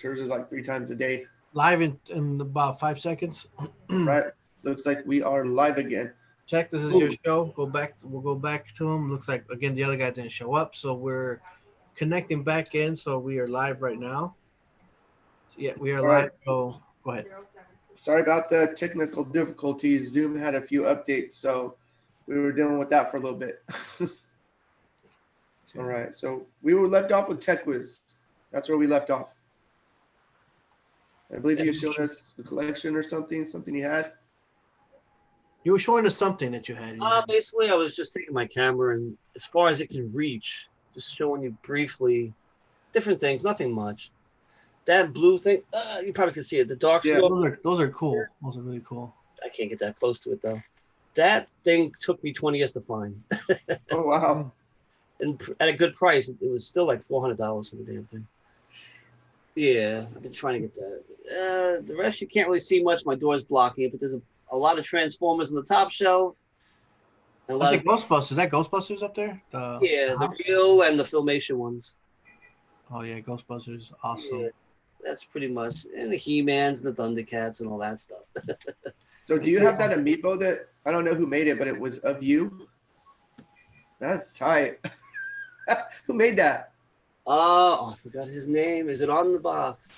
Hers is like 3 times a day. Live in about 5 seconds. Right. Looks like we are live again. Check. This is your Ooh, show. Go back. We'll go back to him. Looks like again the other guy didn't show up, so we're connecting back in. So we are live right now. Yeah, we are all right. live. So go ahead. Sorry about the technical difficulties. Zoom had a few updates, so we were dealing with that for a little bit. All right. So we were left off with Techwiz. That's where we left off. I believe you showed us the collection or something he had. You were showing us something that you had. Basically, I was just taking my camera and as far as it can reach, just showing you briefly different things, nothing much. That blue thing, you probably can see it. The dark scope. Those are cool. Those are really cool. I can't get that close to it though. That thing took me 20 years to find. Oh wow! And at a good price, it was still like $400 for the damn thing. Yeah, I've been trying to get that. The rest you can't really see much. My door's blocking it, but there's a lot of Transformers on the top shelf. And that's like Ghostbusters. Is that Ghostbusters up there? The real and the Filmation ones. Oh yeah, Ghostbusters, awesome. Yeah, that's pretty much, and the He-Mans, the Thundercats, and all that stuff. So do you have that amiibo that I don't know who made it, but it was of you? That's tight. Who made that? I forgot his name. Is it on the box?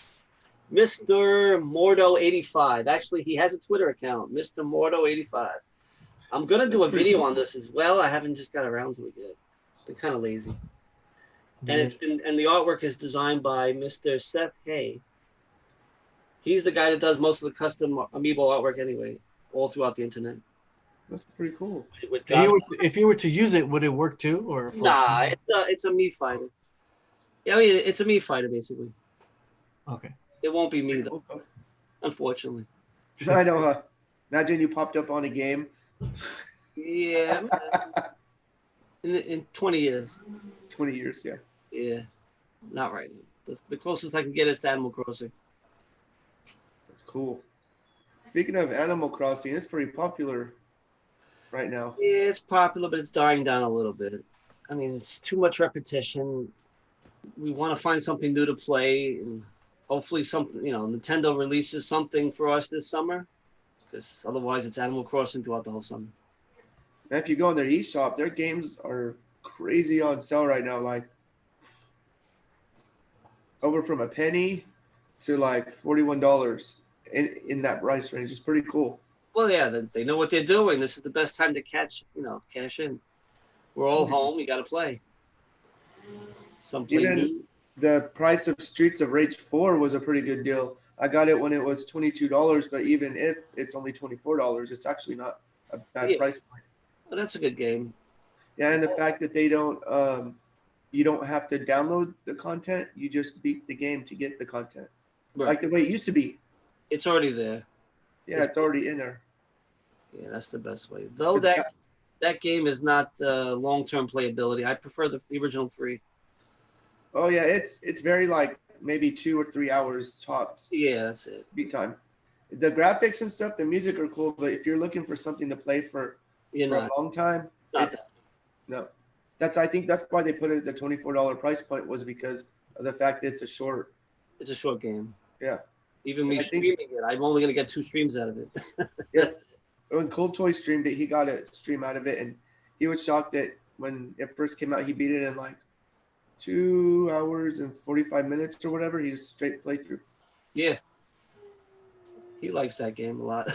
Mr. Mordo85. Actually, he has a Twitter account, Mr. Mordo85. I'm gonna do a video on this as well. I haven't just got around to it yet. Been kind of lazy. And the artwork is designed by Mr. Seth Hay. He's the guy that does most of the custom amiibo artwork anyway, all throughout the internet. That's pretty cool. If you were to use it, would it work too? Or nah, it's a Mii fighter. Yeah, I mean, it's a Mii fighter basically. Okay. It won't be me though, unfortunately. I know. Imagine you popped up on a game. Yeah. in 20 years. 20 years, yeah. Yeah, not right now. The closest I can get is Animal Crossing. That's cool. Speaking of Animal Crossing, it's pretty popular right now. Yeah, it's popular, but it's dying down a little bit. I mean, it's too much repetition. We want to find something new to play, and hopefully Nintendo releases something for us this summer, because otherwise it's Animal Crossing throughout the whole summer. And if you go on their eShop, their games are crazy on sale right now, like over from a penny to like $41 in that price range. It's pretty cool. Well, yeah, they know what they're doing. This is the best time to cash in. We're all home. You got to play. Something new. The price of Streets of Rage 4 was a pretty good deal. I got it when it was $22, but even if it's only $24, it's actually not a bad price point. Well, that's a good game. Yeah, and the fact that they don't, you don't have to download the content. You just beat the game to get the content, like the way it used to be. It's already there. Yeah, it's already in there. Yeah, that's the best way. Though that game is not long-term playability. I prefer the original free. Oh yeah, it's very like maybe 2 or 3 hours tops. Yeah, that's it. Beat time. The graphics and stuff, the music are cool, but if you're looking for something to play for a long time, no. I think that's why they put it at the $24 price point, was because of the fact that it's a short game. Yeah. Even me streaming it, I'm only gonna get 2 streams out of it. Yeah. When Cold Toy streamed it, he got a stream out of it, and he was shocked that when it first came out, he beat it in like 2 hours and 45 minutes or whatever. He just straight playthrough. Yeah. He likes that game a lot.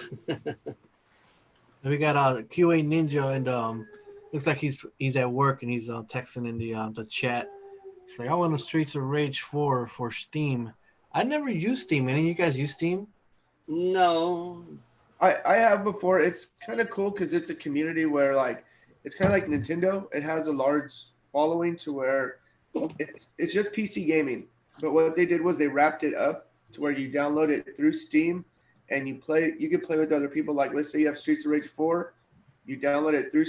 We got QA Ninja, and looks like he's at work, and he's texting in the chat. He's like, I want a Streets of Rage 4 for Steam. I never used Steam. Any of you guys use Steam? No. I have before. It's kind of cool because it's a community where it's kind of like Nintendo. It has a large following to where it's just PC gaming. But what they did was they wrapped it up to where you download it through Steam and you can play with other people. Like, let's say you have Streets of Rage 4, you download it through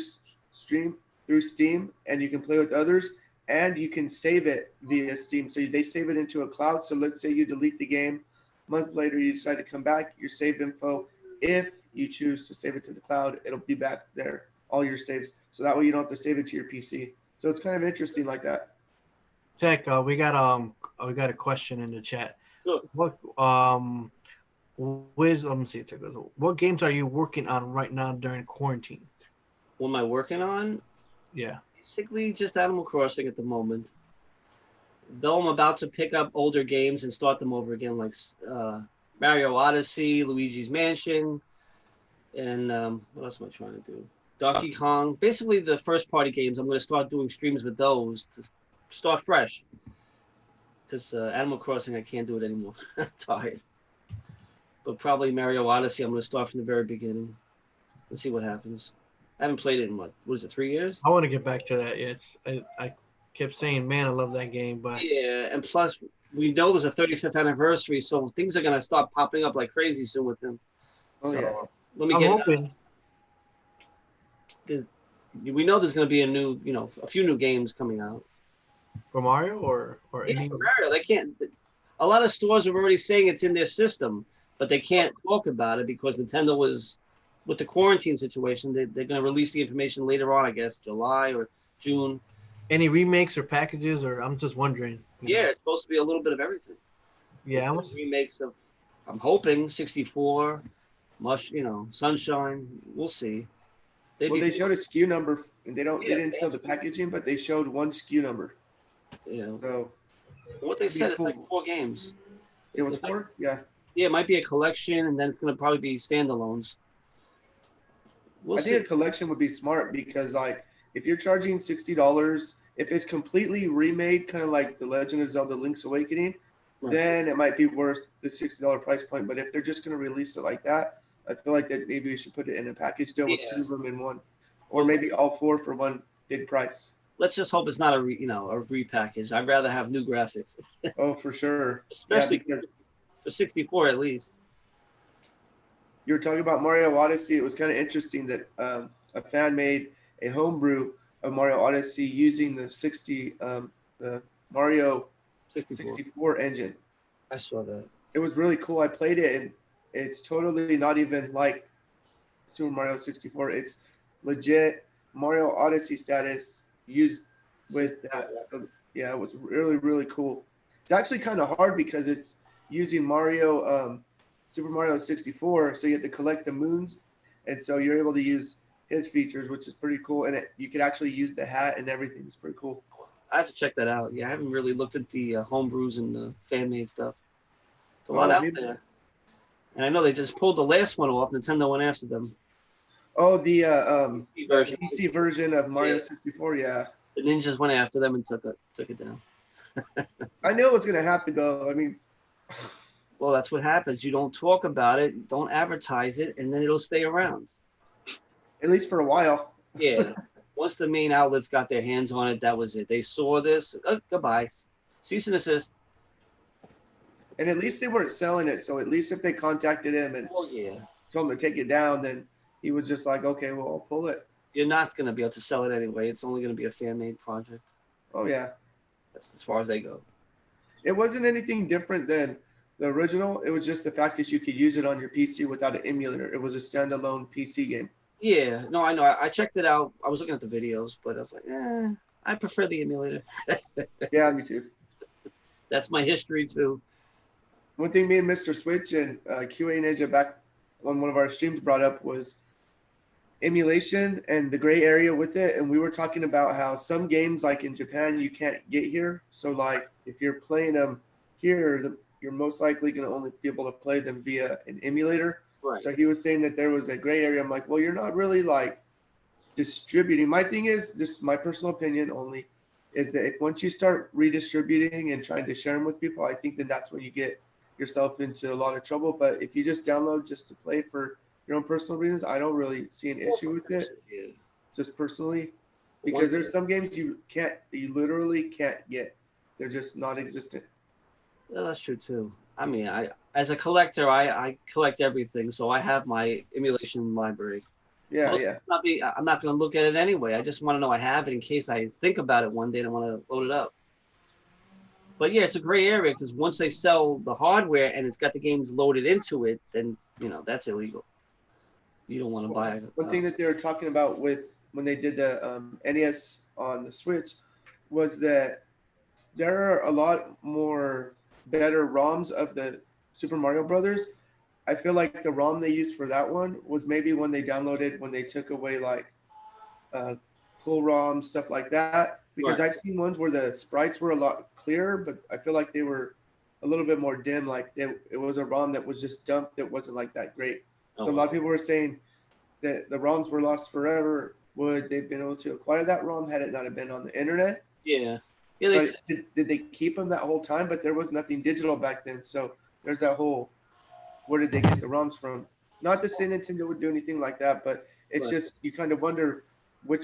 Steam, and you can play with others, and you can save it via Steam. So they save it into a cloud. So let's say you delete the game, a month later you decide to come back, your saved info, if you choose to save it to the cloud, it'll be back there, all your saves. So that way you don't have to save it to your PC. So it's kind of interesting like that. Check. We got a question in the chat. Sure. what let me see. What games are you working on right now during quarantine? What am I working on? Yeah. Basically, just Animal Crossing at the moment. Though I'm about to pick up older games and start them over again, like Mario Odyssey, Luigi's Mansion, and what else am I trying to do? Donkey Kong. Basically, the first party games. I'm going to start doing streams with those to start fresh. Because Animal Crossing, I can't do it anymore. I'm tired. But probably Mario Odyssey, I'm going to start from the very beginning. Let's see what happens. I haven't played it in what is it, 3 years? I want to get back to that. Yeah, I kept saying, man, I love that game, but Yeah, and plus we know there's a 35th anniversary, so things are gonna start popping up like crazy soon with him. Oh, so yeah. let me I'm get. hoping. We know there's gonna be a few new games coming out. For Mario or Yeah, any? for Mario, they can't. A lot of stores are already saying it's in their system, but they can't talk about it because Nintendo was with the quarantine situation. They're gonna release the information later on, I guess, July or June. Any remakes or packages, or I'm just wondering. Yeah, it's supposed to be a little bit of everything. Yeah, Remakes of, I'm hoping 64, Sunshine. We'll see. They showed a SKU number, and they Yeah. didn't show the packaging, but they showed one SKU number. So What they said, it's cool. like 4 games. It was It's like- 4? Yeah. Yeah, it might be a collection, and then it's gonna probably be standalones. We'll I see. think a collection would be smart because, like, if you're charging $60, if it's completely remade, kind of like The Legend of Zelda: Link's Awakening, Right. then it might be worth the $60 price point. But if they're just going to release it like that, I feel like that maybe we should put it in a package deal with 2 of them in one, or maybe all 4 for one big price. Let's just hope it's not a repackage. I'd rather have new graphics, Oh, for sure. especially Yeah, because for 64 at least. you were talking about Mario Odyssey. It was kind of interesting that a fan made a homebrew of Mario Odyssey using the Mario 64 engine. I saw that. It was really cool. I played it, and it's totally not even like Super Mario 64. It's legit Mario Odyssey status used with that. So, yeah, it was really, really cool. It's actually kind of hard because it's using Super Mario 64, so you have to collect the moons, and so you're able to use his features, which is pretty cool. And you could actually use the hat and everything. It's pretty cool. I have to check that out. Yeah, I haven't really looked at the homebrews and the fan made stuff. It's a lot out there. And I know they just pulled the last one off. Nintendo went after them. Oh, the version. PC version of Mario 64. Yeah, The ninjas went after them and took it down. I knew it was gonna happen though. I mean, Well, that's what happens. You don't talk about it, don't advertise it, and then it'll stay around. at least for a while. Yeah. Once the main outlets got their hands on it, that was it. They saw this. Goodbye. Cease and desist. And at least they weren't selling it. So at least if they contacted him and Well, yeah. told him to take it down, then he was just like, okay, well, I'll pull it. You're not going to be able to sell it anyway. It's only going to be a fan-made project. Oh, yeah. That's as far as they go. It wasn't anything different than the original. It was just the fact that you could use it on your PC without an emulator. It was a standalone PC game. Yeah. No, I know. I checked it out. I was looking at the videos, but I was like, I prefer the emulator. Yeah, me too. That's my history, too. One thing me and Mr. Switch and QA Ninja back on one of our streams brought up was emulation and the gray area with it. And we were talking about how some games, like in Japan, you can't get here. So, like, if you're playing them here, you're most likely going to only be able to play them via an emulator. Right. So he was saying that there was a gray area. I'm like, well, you're not really like distributing. My thing is, this is my personal opinion only, is that once you start redistributing and trying to share them with people, I think then that's when you get yourself into a lot of trouble. But if you just download just to play for your own personal reasons, I don't really see an issue with it. Yeah. Just personally, because there's some games you literally can't get. They're just not existent. Yeah, that's true too. I mean, as a collector, I collect everything, so I have my emulation library. Yeah, Most yeah. I'm not going to look at it anyway. I just want to know I have it in case I think about it one day and I want to load it up. But yeah, it's a gray area because once they sell the hardware and it's got the games loaded into it, then that's illegal. You don't want to buy it. One thing that they were talking about with when they did the NES on the Switch was that there are a lot more better ROMs of the Super Mario Brothers. I feel like the ROM they used for that one was maybe when they downloaded when they took away like uh, cool ROM stuff like that. Because Right. I've seen ones where the sprites were a lot clearer, but I feel like they were a little bit more dim. Like it was a ROM that was just dumped that wasn't like that great. Oh, So a wow. lot of people were saying that the ROMs were lost forever. Would they've been able to acquire that ROM had it not have been on the internet? Yeah. Yeah, they But said, did they keep them that whole time? But there was nothing digital back then. So there's that whole where did they get the ROMs from? Not to say Nintendo would do anything like that, but it's right. just you kind of wonder what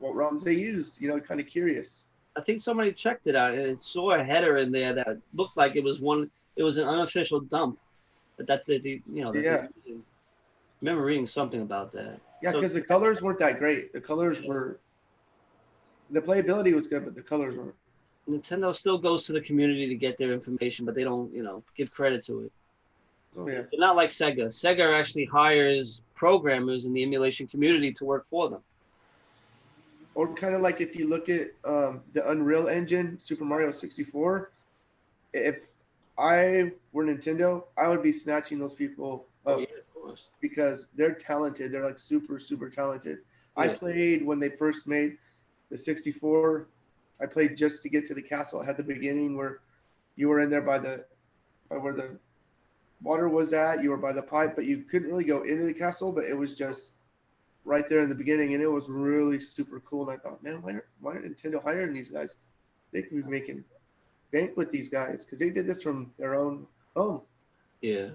ROMs they used. You know, kind of curious. I think somebody checked it out and it saw a header in there that looked like it was an unofficial dump. But that Yeah, they're using. I remember reading something about that. yeah, So because the colors weren't that great. The colors were the playability was good, but the colors weren't. Nintendo still goes to the community to get their information, but they don't, give credit to it. Oh yeah. They're not like Sega. Sega actually hires programmers in the emulation community to work for them. Or kind of like if you look at the Unreal Engine, Super Mario 64, if I were Nintendo, I would be snatching those people Oh up yeah, of course. because they're talented. They're like super, super talented. I Yeah. played when they first made the 64. I played just to get to the castle. I had the beginning where you were in there by where the water was at. You were by the pipe, but you couldn't really go into the castle, but it was just right there in the beginning, and it was really super cool. And I thought, man, why are Nintendo hiring these guys? They could be making bank with these guys because they did this from their own home. Yeah.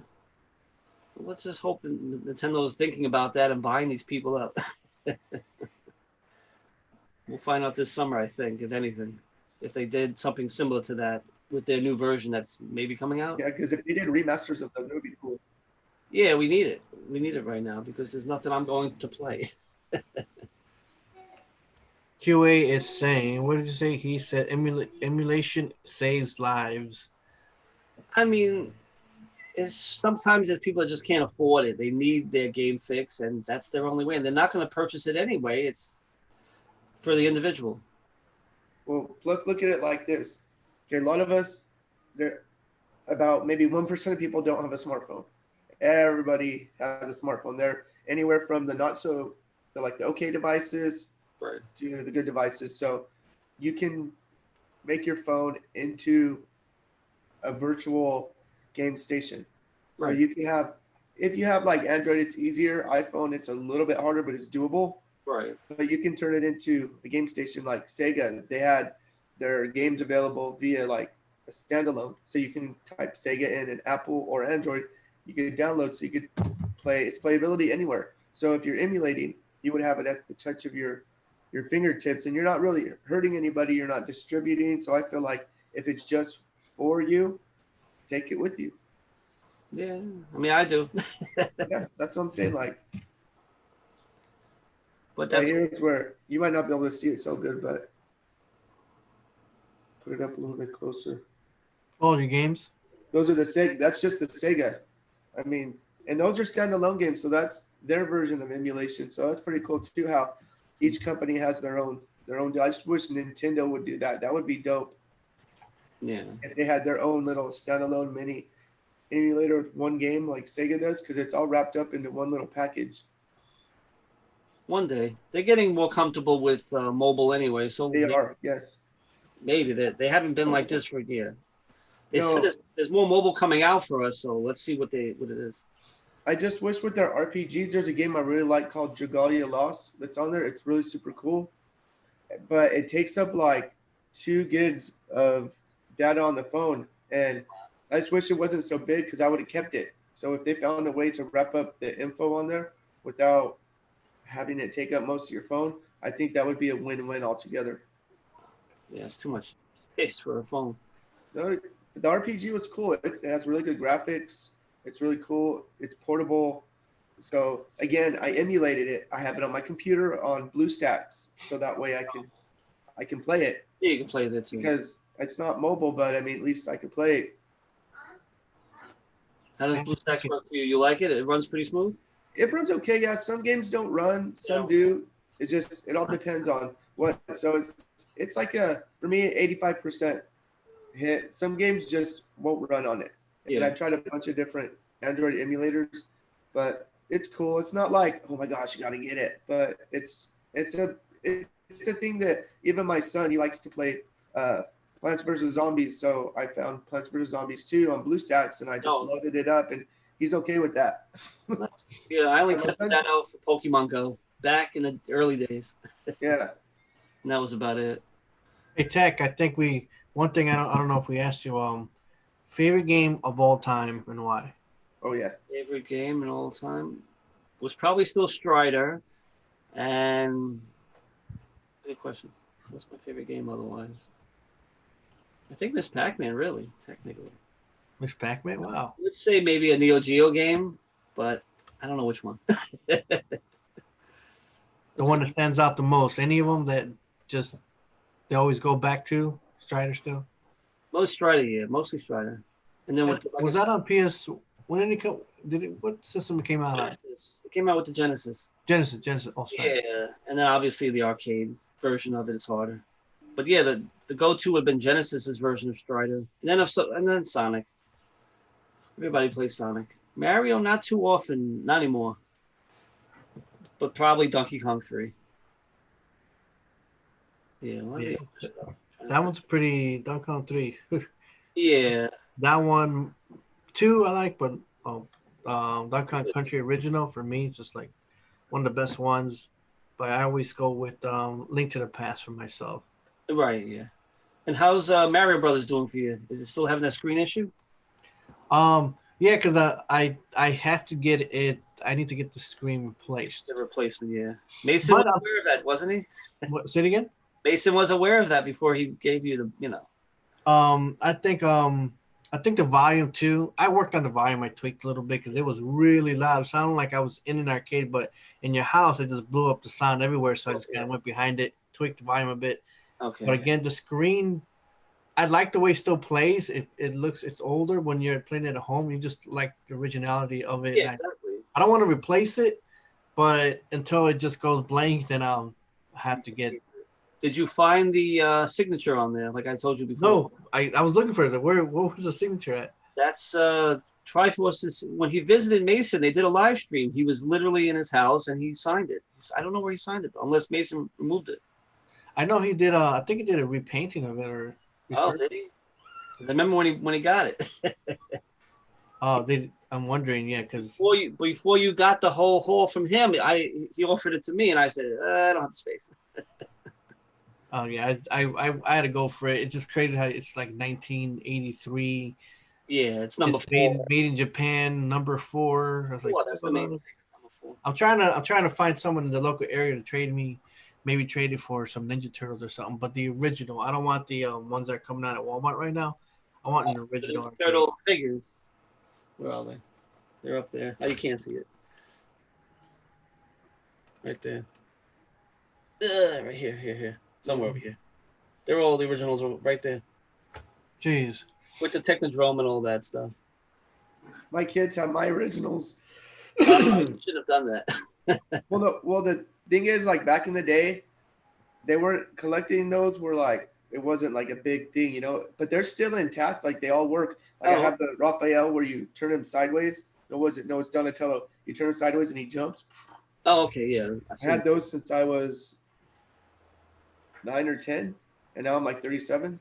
Well, let's just hope Nintendo is thinking about that and buying these people up. We'll find out this summer, I think, if anything, if they did something similar to that with their new version that's maybe coming out. Yeah, because if they did remasters of them, it would be cool. Yeah, we need it. We need it right now because there's nothing I'm going to play. QA is saying, what did you say? He said emulation saves lives. I mean, it's sometimes that people just can't afford it. They need their game fix, and that's their only way. And they're not going to purchase it anyway. It's for the individual. Well, let's look at it like this. Okay, a lot of us, there, about maybe 1% of people don't have a smartphone. Everybody has a smartphone. They're anywhere from the not so, like the okay devices Right. to the good devices. So you can make your phone into a virtual game station. So Right. you can have, if you have like Android, it's easier. iPhone, it's a little bit harder, but it's doable. Right. But you can turn it into a game station like Sega. They had their games available via like a standalone. So you can type Sega in an Apple or Android. You could download so you could play its playability anywhere. So if you're emulating, you would have it at the touch of your fingertips, and you're not really hurting anybody. You're not distributing. So I feel like if it's just for you, take it with you. Yeah. I mean, I do. Yeah, that's what I'm saying. Like, But right that's here's where you might not be able to see it so good, but put it up a little bit closer. All your games. Those are the Sega. That's just the Sega. I mean, and those are standalone games, so that's their version of emulation. So that's pretty cool too. How each company has their own deal. I just wish Nintendo would do that. That would be dope yeah. if they had their own little standalone mini emulator with one game like Sega does, because it's all wrapped up into one little package. One day they're getting more comfortable with mobile anyway, so They are, yes. maybe they haven't been like this for a year. They No. said there's more mobile coming out for us, so let's see what it is. I just wish with their RPGs, there's a game I really like called Dragalia Lost that's on there. It's really super cool, but it takes up like 2 gigs of data on the phone, and I just wish it wasn't so big because I would have kept it. So if they found a way to wrap up the info on there without having it take up most of your phone, I think that would be a win-win altogether. Yeah, it's too much space for a phone. No, the RPG was cool. It has really good graphics. It's really cool. It's portable. So again, I emulated it. I have it on my computer on BlueStacks, so that way I can play it Yeah, you can play that too. because it's not mobile, but I mean at least I can play it. How does BlueStacks work for you? You like it? It runs pretty smooth? It runs okay. Yeah, some games don't run, some do. It all depends on what. So it's like for me 85%. hit. Some games just won't run on it. And I Yeah. tried a bunch of different Android emulators, but it's cool. It's not like, oh my gosh, you got to get it. But it's a thing that even my son, he likes to play uh, Plants vs Zombies. So I found Plants vs Zombies 2 on BlueStacks, and I just No. loaded it up, and he's okay with that. Yeah, I only And my tested son, that out for Pokemon Go back in the early days, yeah. and that was about it. Hey Tech, I think one thing I don't know if we asked you favorite game of all time and why. Oh yeah. Favorite game in all time was probably still Strider, and good question. What's my favorite game otherwise? I think Miss Pac-Man, really, technically. Miss Pac-Man, wow. Let's say maybe a Neo Geo game, but I don't know which one. The one that stands out the most. Any of them that just they always go back to Strider still. Most Strider, yeah, mostly Strider. And then with Was that on PS? When did it come? Did it? What system it came out on? Genesis? It came out with the Genesis. Genesis. Oh, sorry. Yeah, and then obviously the arcade version of it is harder. But yeah, the go-to would have been Genesis's version of Strider, and then Sonic. Everybody plays Sonic. Mario, not too often, not anymore. But probably Donkey Kong 3. Yeah, what are the other stuff? That one's pretty. Donkey Kong 3. Yeah, That one, 2 I like, but Donkey Kong Country Original for me, it's just like one of the best ones. But I always go with Link to the Past for myself. right. Yeah. And how's Mario Brothers doing for you? Is it still having that screen issue? Yeah, because I have to get it. I need to get the screen replaced. The replacement, yeah. Mason was aware of that, wasn't he? Say it again. Mason was aware of that before he gave you the. I think the volume too. I worked on the volume. I tweaked a little bit because it was really loud. It sounded like I was in an arcade, but in your house, it just blew up the sound everywhere. So I just kind of went behind it, tweaked the volume a bit. Okay. But again, the screen, I like the way it still plays. It's older when you're playing it at home. You just like the originality of it. Yeah, exactly. I don't want to replace it, but until it just goes blank, then I'll have to get. Did you find the signature on there, like I told you before? No, I was looking for it. What was the signature at? That's Triforce's. When he visited Mason, they did a live stream. He was literally in his house and he signed it. I don't know where he signed it, unless Mason removed it. I know he did. I think he did a repainting of it, or. Oh, did he? I remember when he got it. Oh, I'm wondering, yeah, because before you got the whole haul from him, he offered it to me, and I said I don't have the space. Oh yeah, I had to go for it. It's just crazy how it's like 1983. Yeah, it's number 4. Made in Japan, number 4. I was like, that's the main thing. Number 4. I'm trying to find someone in the local area to trade me, maybe trade it for some Ninja Turtles or something. But the original, I don't want the ones that are coming out at Walmart right now. I want an original. The Turtle figures. Where are they? They're up there. Oh, you can't see it. Right there. Right here. Somewhere over here. They're all the originals right there. Jeez. With the Technodrome and all that stuff. My kids have my originals. I should have done that. Well, the thing is, like back in the day, they weren't collecting those. Were like it wasn't like a big thing, But they're still intact. Like they all work. Like I have the Raphael where you turn him sideways. No, it's Donatello. You turn him sideways and he jumps. Oh, okay, yeah. I had those since I was 9 or 10, and now I'm like 37.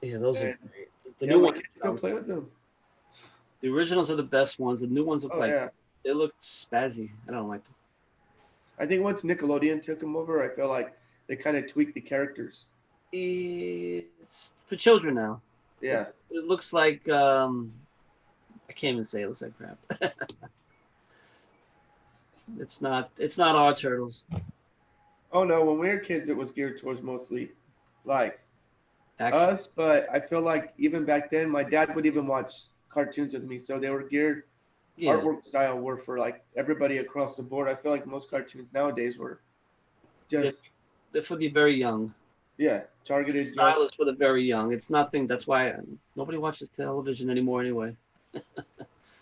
Yeah, those are great. The new ones still play with them. The originals are the best ones. The new ones look yeah. They look spazzy. I don't like them. I think once Nickelodeon took them over, I feel like they kind of tweaked the characters. It's for children now. Yeah. It looks like I can't even say it looks like crap. It's not our turtles. Oh no, when we were kids it was geared towards mostly like Action. us, but I feel like even back then my dad would even watch cartoons with me, so they were geared artwork style were for like everybody across the board. I feel like most cartoons nowadays were just they're for the very young. Yeah, targeted. The style is for the very young. It's nothing. That's why nobody watches television anymore anyway.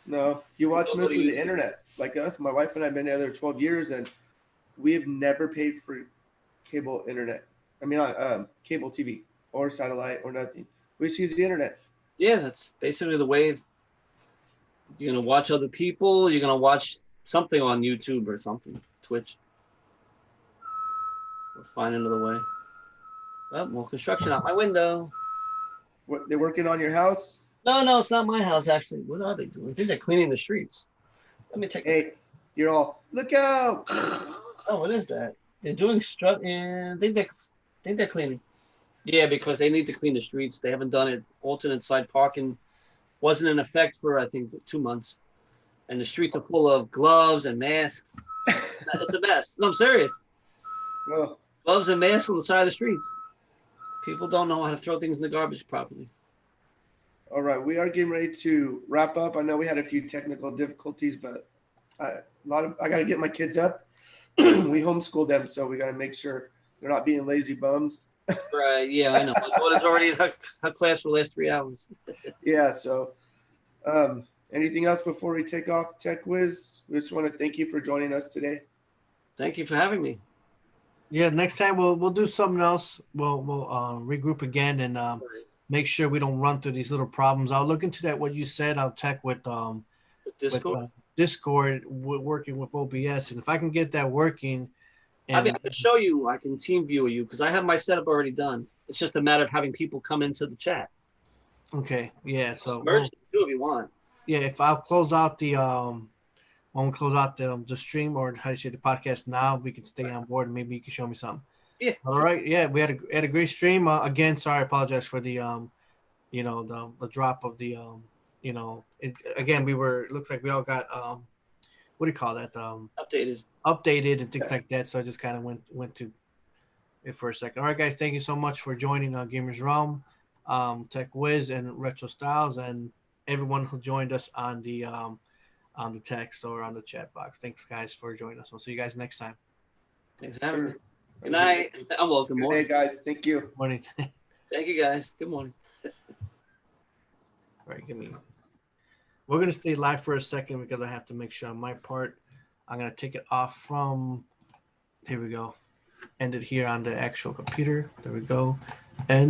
No, you watch mostly the internet. Like us, my wife and I have been together 12 years, and we have never paid for cable internet. I mean, cable TV or satellite or nothing. We just use the internet. Yeah, that's basically the way. You're gonna watch other people. You're gonna watch something on YouTube or something, Twitch. We'll find another way. Oh, more construction out my window. What, they're working on your house? No, it's not my house actually. What are they doing? I think they're cleaning the streets. Let me take. Hey, you're all, look out! Oh, what is that? They're doing strut, and I think they're cleaning. Yeah, because they need to clean the streets. They haven't done it. Alternate side parking wasn't in effect for I think 2 months, and the streets are full of gloves and masks. It's a mess. No, I'm serious. Well, Gloves and masks on the side of the streets. People don't know how to throw things in the garbage properly. all right, we are getting ready to wrap up. I know we had a few technical difficulties, but I got to get my kids up. We homeschool them, so we got to make sure they're not being lazy bums. Right? Yeah, I know. My daughter's already in her class for the last 3 hours. Yeah. So, anything else before we take off, Techwiz? We just want to thank you for joining us today. Thank you for having me. Yeah, next time we'll do something else. We'll regroup again and make sure we don't run through these little problems. I'll look into that what you said. I'll check with Discord. Discord working with OBS, and if I can get that working, I mean, I can show you. I can team view you because I have my setup already done. It's just a matter of having people come into the chat. Okay, yeah. So merge the two if you want. Yeah, if I'll close out the when we close out the stream or how you say the podcast now, we can stay on board and maybe you can show me something. Yeah. All right. Yeah, we had a great stream. Again, sorry, I apologize for the the drop of the again it looks like we all got what do you call that updated and things like that. So I just kind of went to it for a second. All right, guys, thank you so much for joining Gamerz Realm, Techwiz, and Retro Styles, and everyone who joined us on the text or on the chat box. Thanks, guys, for joining us. We'll see you guys next time. Thanks for having me. Good night. I'm welcome. Good day, guys. Thank you. Morning. Thank you, guys. Good morning. All right, we're gonna stay live for a second because I have to make sure on my part. I'm gonna take it off from. Here we go. End it here on the actual computer. There we go.